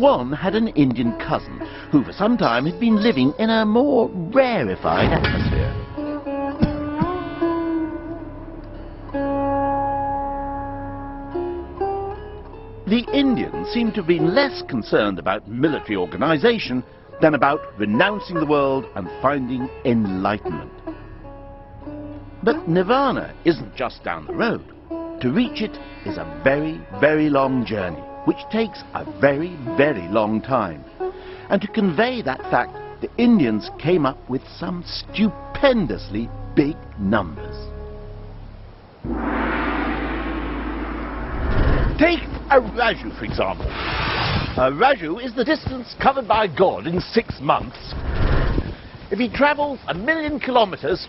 One had an Indian cousin who for some time had been living in a more rarefied atmosphere. The Indians seem to have been less concerned about military organisation than about renouncing the world and finding enlightenment. But Nirvana isn't just down the road. To reach it is a very, very long journey, which takes a very, very long time. And to convey that fact, the Indians came up with some stupendously big numbers. Take a Raju, for example. A Raju is the distance covered by God in 6 months. If he travels 1,000,000 kilometers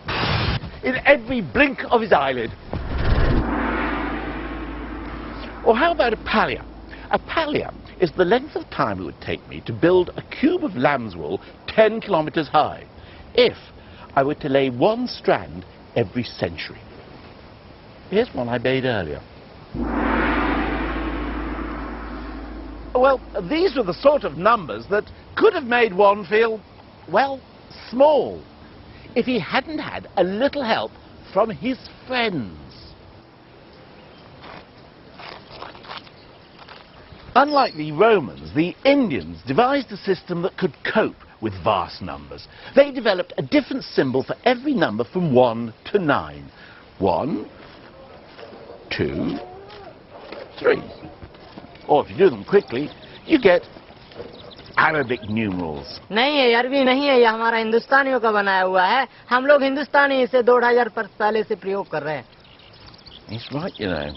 in every blink of his eyelid. Or how about a palya? A palya is the length of time it would take me to build a cube of lamb's wool 10 kilometers high, if I were to lay 1 strand every century. Here's one I made earlier. Well, these were the sort of numbers that could have made one feel, well, small, if he hadn't had a little help from his friends. Unlike the Romans, the Indians devised a system that could cope with vast numbers. They developed a different symbol for every number from 1 to 9. 1, 2, 3. Or if you do them quickly, you get Arabic numerals. नहीं है, अरबी नहीं है, ये हमारा हिंदुस्तानियों का बनाया हुआ है. हम लोग हिंदुस्तानी इसे 2000 वर्ष पहले से प्रयोग कर रहे हैं. He's right, you know.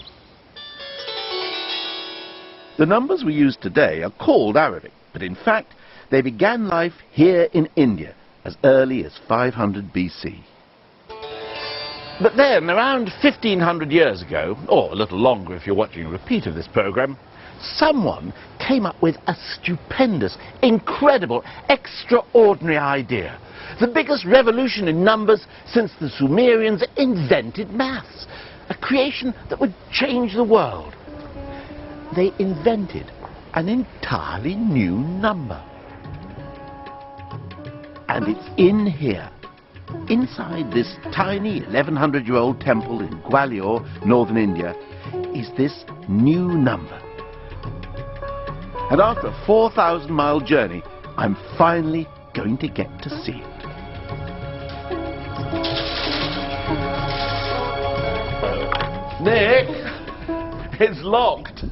The numbers we use today are called Arabic, but in fact they began life here in India as early as 500 BC. But then, around 1500 years ago, or a little longer if you're watching a repeat of this program, someone came up with a stupendous, incredible, extraordinary idea. The biggest revolution in numbers since the Sumerians invented maths. A creation that would change the world. They invented an entirely new number. And it's in here, inside this tiny 1100-year-old temple in Gwalior, northern India, is this new number. And after a 4,000-mile journey, I'm finally going to get to see it. Nick, it's locked.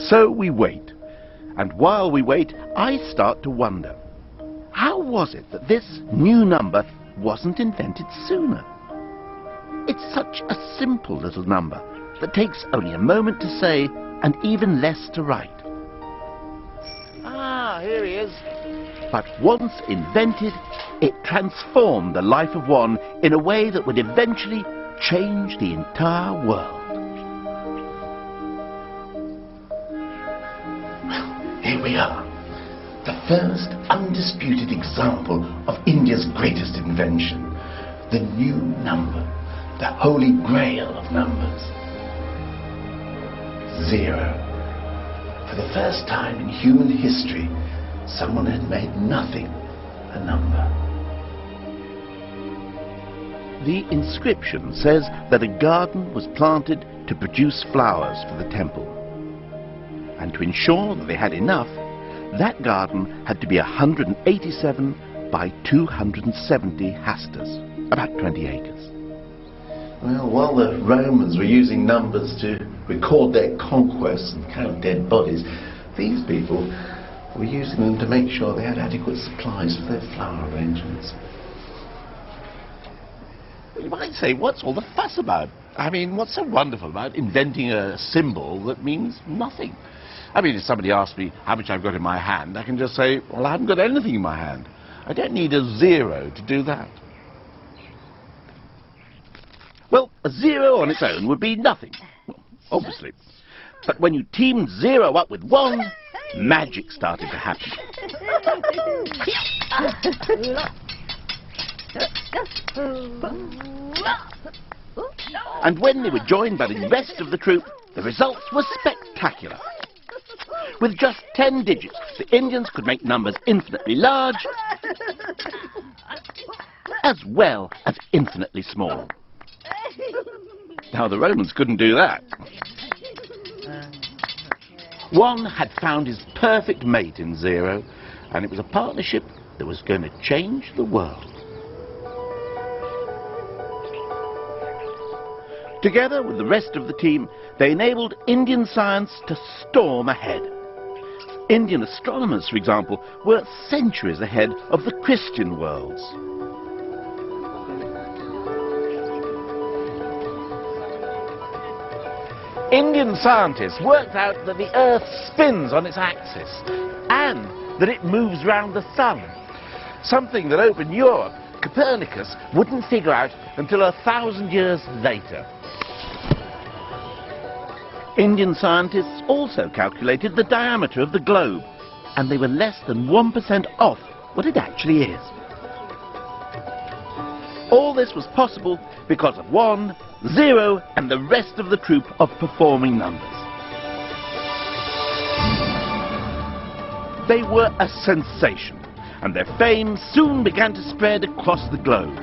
So we wait. And while we wait, I start to wonder, how was it that this new number wasn't invented sooner? It's such a simple little number that takes only a moment to say and even less to write. Ah, here he is. But once invented, it transformed the life of one in a way that would eventually change the entire world. Well, here we are. The first undisputed example of India's greatest invention. The new number. The holy grail of numbers. 0. For the first time in human history, someone had made nothing a number. The inscription says that a garden was planted to produce flowers for the temple. And to ensure that they had enough, that garden had to be 187 by 270 hastas, about 20 acres. Well, while the Romans were using numbers to record their conquests and count dead bodies, these people were using them to make sure they had adequate supplies for their flower arrangements. Well, you might say, what's all the fuss about? I mean, what's so wonderful about inventing a symbol that means nothing? I mean, if somebody asks me how much I've got in my hand, I can just say, well, I haven't got anything in my hand. I don't need a 0 to do that. Well, a 0 on its own would be nothing, well, obviously. But when you teamed 0 up with 1, magic started to happen. And when they were joined by the rest of the troop, the results were spectacular. With just 10 digits, the Indians could make numbers infinitely large, as well as infinitely small. Now, the Romans couldn't do that. One had found his perfect mate in Zero, and it was a partnership that was going to change the world. Together with the rest of the team, they enabled Indian science to storm ahead. Indian astronomers, for example, were centuries ahead of the Christian worlds. Indian scientists worked out that the Earth spins on its axis and that it moves round the sun, something that open Europe, Copernicus, wouldn't figure out until 1,000 years later. Indian scientists also calculated the diameter of the globe, and they were less than 1% off what it actually is. All this was possible because of 1, 0, and the rest of the troop of performing numbers. They were a sensation, and their fame soon began to spread across the globe.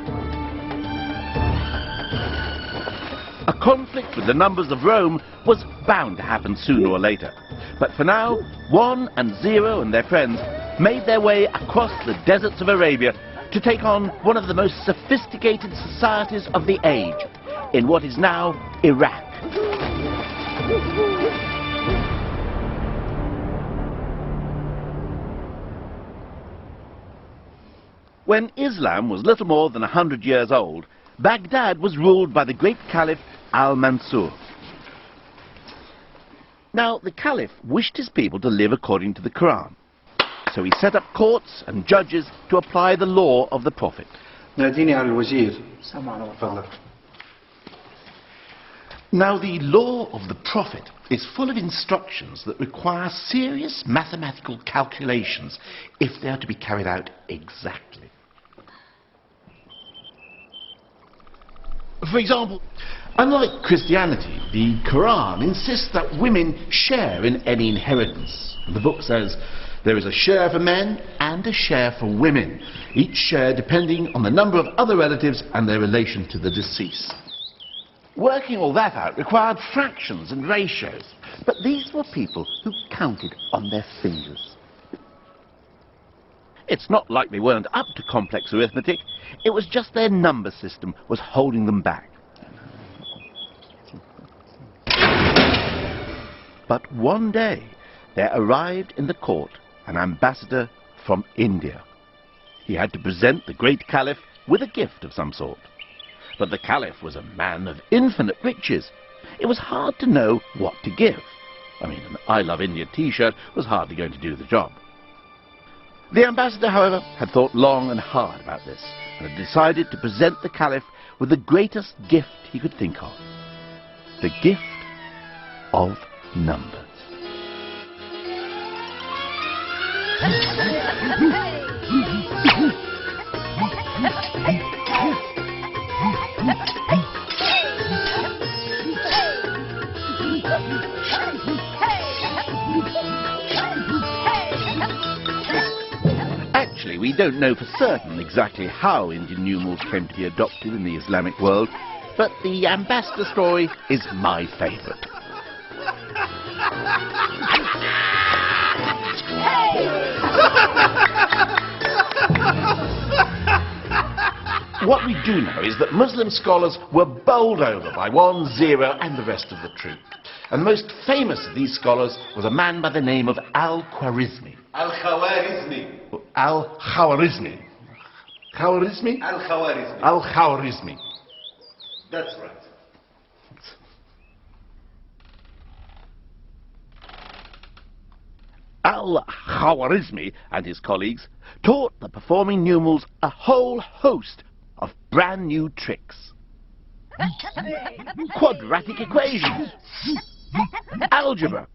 A conflict with the numbers of Rome was bound to happen sooner or later. But for now, 1 and 0 and their friends made their way across the deserts of Arabia to take on one of the most sophisticated societies of the age, in what is now Iraq. When Islam was little more than 100 years old, Baghdad was ruled by the great Caliph Al-Mansur. Now, the Caliph wished his people to live according to the Quran, so he set up courts and judges to apply the law of the Prophet. Now, the law of the Prophet is full of instructions that require serious mathematical calculations if they are to be carried out exactly. For example, unlike Christianity, the Quran insists that women share in any inheritance. The book says there is a share for men and a share for women, each share depending on the number of other relatives and their relation to the deceased. Working all that out required fractions and ratios, but these were people who counted on their fingers. It's not like they weren't up to complex arithmetic, it was just their number system was holding them back. But one day, there arrived in the court an ambassador from India. He had to present the great Caliph with a gift of some sort. But the Caliph was a man of infinite riches. It was hard to know what to give. I mean, an I Love India t-shirt was hardly going to do the job. The ambassador, however, had thought long and hard about this, and had decided to present the Caliph with the greatest gift he could think of. The gift of numbers. Actually, we don't know for certain exactly how Indian numerals came to be adopted in the Islamic world, but the ambassador story is my favourite. What we do know is that Muslim scholars were bowled over by 1, 0 and the rest of the troop. And the most famous of these scholars was a man by the name of Al-Khwarizmi. Al-Khwarizmi. Al-Khwarizmi. Khwarizmi? Al-Khwarizmi. Al-Khwarizmi. That's right. Al-Khwarizmi and his colleagues taught the performing numerals a whole host of brand new tricks. Quadratic equations, algebra,